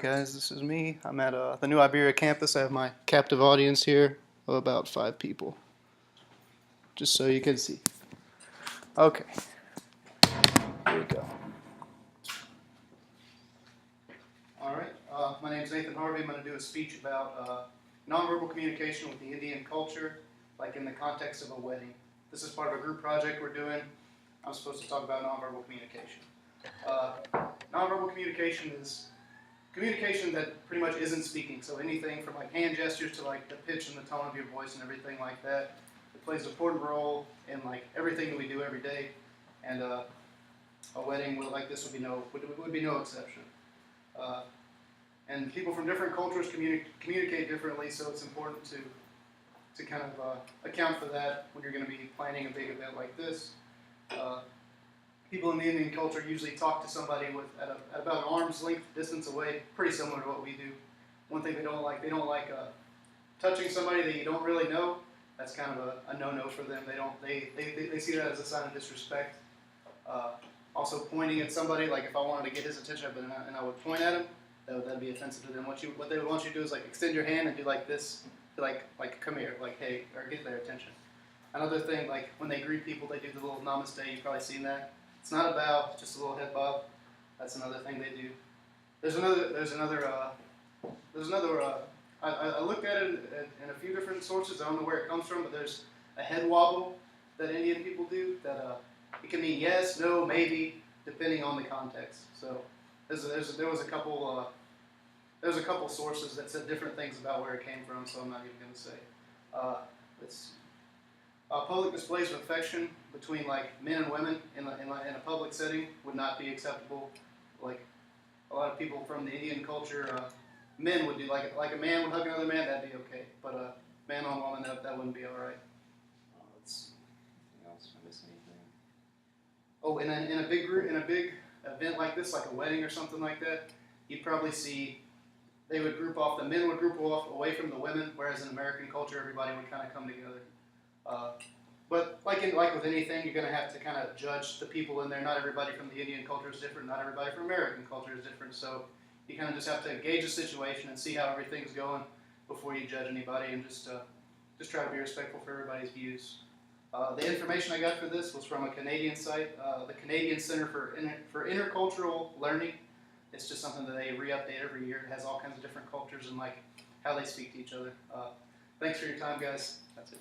Guys, this is me. I'm at the New Iberia campus. I have my captive audience here of about 5 people, just so you can see. Okay, here we go. All right, my name is Nathan Harvey. I'm going to do a speech about nonverbal communication with the Indian culture, like in the context of a wedding. This is part of a group project we're doing. I'm supposed to talk about nonverbal communication. Nonverbal communication is communication that pretty much isn't speaking. So anything from like hand gestures to like the pitch and the tone of your voice and everything like that. It plays an important role in like everything that we do every day. And a wedding like this would be no exception. And people from different cultures communicate differently, so it's important to kind of account for that when you're going to be planning a big event like this. People in the Indian culture usually talk to somebody at about an arm's length distance away, pretty similar to what we do. One thing they don't like touching somebody that you don't really know. That's kind of a no-no for them. They see that as a sign of disrespect. Also, pointing at somebody, like if I wanted to get his attention and I would point at him, that'd be offensive to them. What they would want you to do is like extend your hand and do like this, like come here, like hey, or get their attention. Another thing, like when they greet people, they do the little namaste. You've probably seen that. It's not a bow, it's just a little head bob. That's another thing they do. I looked at it in a few different sources. I don't know where it comes from, but there's a head wobble that Indian people do that it can mean yes, no, maybe, depending on the context. So there was a couple sources that said different things about where it came from, so I'm not even going to say. Let's public displays of affection between like men and women in a public setting would not be acceptable. Like a lot of people from the Indian culture, men would do like a man would hug another man, that'd be okay. But man on woman, that wouldn't be all right. Anything else? Did I miss anything? Oh, in a big event like this, like a wedding or something like that, you'd probably see the men would group off away from the women, whereas in American culture, everybody would kind of come together. But like with anything, you're going to have to kind of judge the people in there. Not everybody from the Indian culture is different. Not everybody from American culture is different. So you kind of just have to gauge the situation and see how everything's going before you judge anybody, and just try to be respectful for everybody's views. The information I got for this was from a Canadian site, the Canadian Center for Intercultural Learning. It's just something that they re-update every year. It has all kinds of different cultures and like how they speak to each other. Thanks for your time, guys. That's it.